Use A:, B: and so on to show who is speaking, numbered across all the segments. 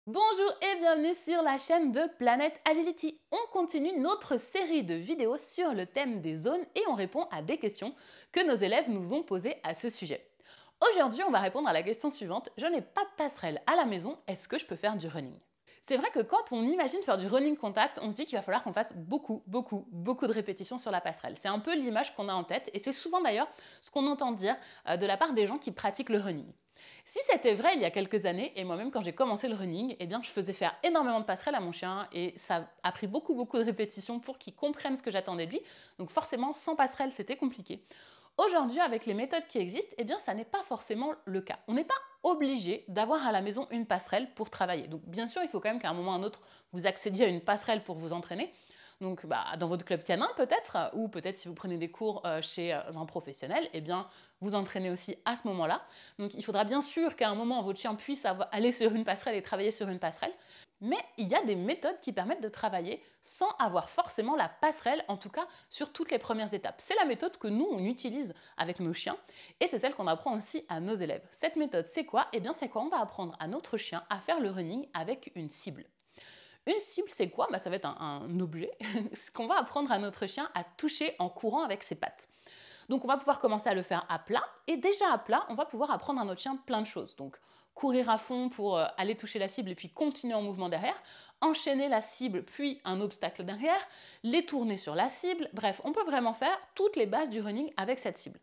A: Bonjour et bienvenue sur la chaîne de Planet Agility. On continue notre série de vidéos sur le thème des zones et on répond à des questions que nos élèves nous ont posées à ce sujet. Aujourd'hui, on va répondre à la question suivante. Je n'ai pas de passerelle à la maison, est-ce que je peux faire du running? C'est vrai que quand on imagine faire du running contact, on se dit qu'il va falloir qu'on fasse beaucoup de répétitions sur la passerelle. C'est un peu l'image qu'on a en tête et c'est souvent d'ailleurs ce qu'on entend dire de la part des gens qui pratiquent le running. Si c'était vrai il y a quelques années, et moi-même quand j'ai commencé le running, eh bien, je faisais faire énormément de passerelles à mon chien et ça a pris beaucoup de répétitions pour qu'il comprenne ce que j'attendais de lui. Donc forcément, sans passerelle, c'était compliqué. Aujourd'hui, avec les méthodes qui existent, eh bien, ça n'est pas forcément le cas. On n'est pas obligé d'avoir à la maison une passerelle pour travailler. Donc bien sûr, il faut quand même qu'à un moment ou à un autre, vous accédiez à une passerelle pour vous entraîner. Donc dans votre club canin peut-être, ou peut-être si vous prenez des cours chez un professionnel, eh bien vous entraînez aussi à ce moment-là. Donc il faudra bien sûr qu'à un moment votre chien puisse aller sur une passerelle et travailler sur une passerelle. Mais il y a des méthodes qui permettent de travailler sans avoir forcément la passerelle, en tout cas sur toutes les premières étapes. C'est la méthode que nous, on utilise avec nos chiens et c'est celle qu'on apprend aussi à nos élèves. Cette méthode, c'est quoi? Eh bien c'est quoi? On va apprendre à notre chien à faire le running avec une cible. Une cible, c'est quoi? Ça va être un objet, ce qu'on va apprendre à notre chien à toucher en courant avec ses pattes. Donc on va pouvoir commencer à le faire à plat, et déjà à plat, on va pouvoir apprendre à notre chien plein de choses. Donc courir à fond pour aller toucher la cible et puis continuer en mouvement derrière, enchaîner la cible puis un obstacle derrière, les tourner sur la cible, bref, on peut vraiment faire toutes les bases du running avec cette cible.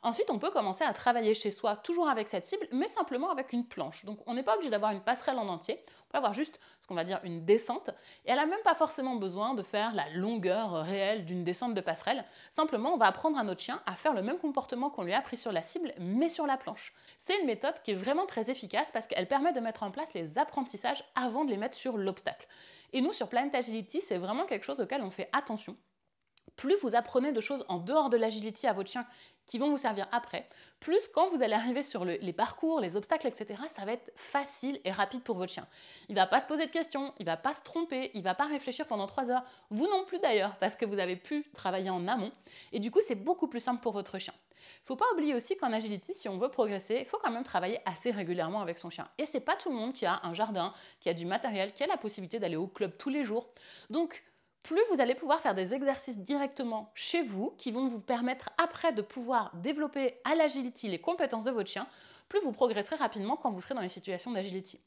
A: Ensuite, on peut commencer à travailler chez soi, toujours avec cette cible, mais simplement avec une planche. Donc on n'est pas obligé d'avoir une passerelle en entier, on peut avoir juste ce qu'on va dire une descente, et elle n'a même pas forcément besoin de faire la longueur réelle d'une descente de passerelle. Simplement, on va apprendre à notre chien à faire le même comportement qu'on lui a appris sur la cible, mais sur la planche. C'est une méthode qui est vraiment très efficace parce qu'elle permet de mettre en place les apprentissages avant de les mettre sur l'obstacle. Et nous, sur Planet Agility, c'est vraiment quelque chose auquel on fait attention. Plus vous apprenez de choses en dehors de l'agility à votre chien qui vont vous servir après, plus quand vous allez arriver sur les parcours, les obstacles, etc., ça va être facile et rapide pour votre chien. Il ne va pas se poser de questions, il ne va pas se tromper, il ne va pas réfléchir pendant 3 heures, vous non plus d'ailleurs, parce que vous avez pu travailler en amont, et du coup c'est beaucoup plus simple pour votre chien. Il ne faut pas oublier aussi qu'en agility, si on veut progresser, il faut quand même travailler assez régulièrement avec son chien. Et c'est pas tout le monde qui a un jardin, qui a du matériel, qui a la possibilité d'aller au club tous les jours. Donc plus vous allez pouvoir faire des exercices directement chez vous qui vont vous permettre après de pouvoir développer à l'agility les compétences de votre chien, plus vous progresserez rapidement quand vous serez dans les situations d'agility.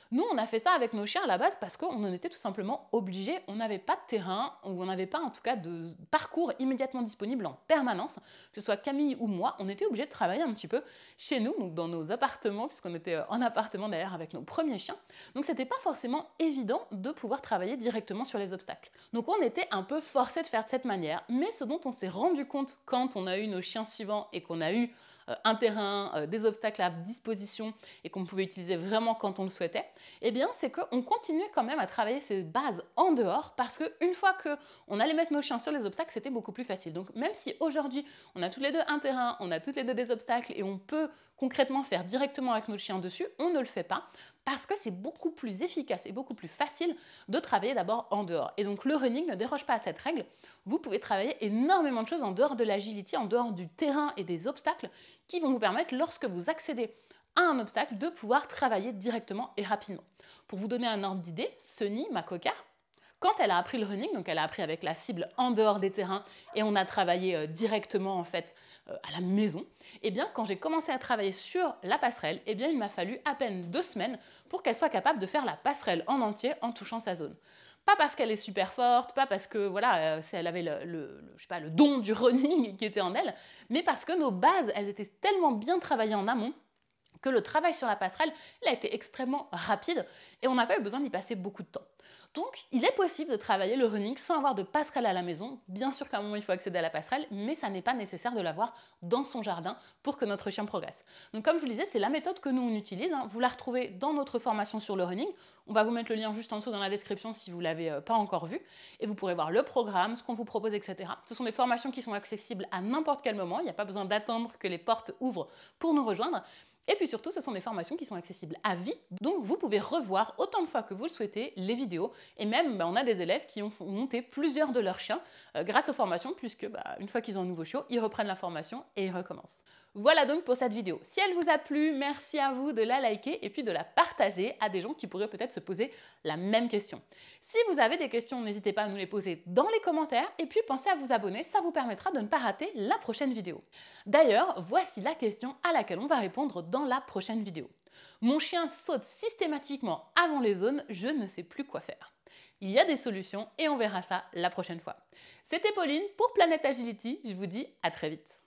A: Nous, on a fait ça avec nos chiens à la base parce qu'on en était tout simplement obligés. On n'avait pas de terrain, ou on n'avait pas en tout cas de parcours immédiatement disponible en permanence. Que ce soit Camille ou moi, on était obligés de travailler un petit peu chez nous, donc dans nos appartements, puisqu'on était en appartement d'ailleurs avec nos premiers chiens. Donc c'était pas forcément évident de pouvoir travailler directement sur les obstacles. Donc on était un peu forcé de faire de cette manière, mais ce dont on s'est rendu compte quand on a eu nos chiens suivants et qu'on a eu un terrain, des obstacles à disposition et qu'on pouvait utiliser vraiment quand on le souhaitait, eh bien c'est qu'on continuait quand même à travailler ces bases en dehors parce qu'une fois qu'on allait mettre nos chiens sur les obstacles, c'était beaucoup plus facile. Donc même si aujourd'hui on a tous les deux un terrain, on a toutes les deux des obstacles et on peut concrètement faire directement avec notre chien dessus, on ne le fait pas parce que c'est beaucoup plus efficace et beaucoup plus facile de travailler d'abord en dehors. Et donc le running ne déroge pas à cette règle. Vous pouvez travailler énormément de choses en dehors de l'agility, en dehors du terrain et des obstacles qui vont vous permettre, lorsque vous accédez à un obstacle, de pouvoir travailler directement et rapidement. Pour vous donner un ordre d'idée, Sunny, ma coquère, quand elle a appris le running, donc elle a appris avec la cible en dehors des terrains et on a travaillé directement en fait à la maison, et bien quand j'ai commencé à travailler sur la passerelle, et bien il m'a fallu à peine 2 semaines pour qu'elle soit capable de faire la passerelle en entier en touchant sa zone. Pas parce qu'elle est super forte, pas parce que voilà, elle avait je sais pas, le don du running qui était en elle, mais parce que nos bases, elles étaient tellement bien travaillées en amont que le travail sur la passerelle, il a été extrêmement rapide et on n'a pas eu besoin d'y passer beaucoup de temps. Donc, il est possible de travailler le running sans avoir de passerelle à la maison. Bien sûr qu'à un moment, il faut accéder à la passerelle, mais ça n'est pas nécessaire de l'avoir dans son jardin pour que notre chien progresse. Donc, comme je vous le disais, c'est la méthode que nous, on utilise. Vous la retrouvez dans notre formation sur le running. On va vous mettre le lien juste en dessous dans la description si vous ne l'avez pas encore vu. Et vous pourrez voir le programme, ce qu'on vous propose, etc. Ce sont des formations qui sont accessibles à n'importe quel moment. Il n'y a pas besoin d'attendre que les portes ouvrent pour nous rejoindre. Et puis surtout, ce sont des formations qui sont accessibles à vie, donc vous pouvez revoir autant de fois que vous le souhaitez les vidéos, et même on a des élèves qui ont monté plusieurs de leurs chiens grâce aux formations, puisque une fois qu'ils ont un nouveau chiot, ils reprennent la formation et ils recommencent. Voilà donc pour cette vidéo. Si elle vous a plu, merci à vous de la liker et puis de la partager à des gens qui pourraient peut-être se poser la même question. Si vous avez des questions, n'hésitez pas à nous les poser dans les commentaires et puis pensez à vous abonner, ça vous permettra de ne pas rater la prochaine vidéo. D'ailleurs, voici la question à laquelle on va répondre dans la prochaine vidéo. Mon chien saute systématiquement avant les zones, je ne sais plus quoi faire. Il y a des solutions et on verra ça la prochaine fois. C'était Pauline pour Planet Agility, je vous dis à très vite.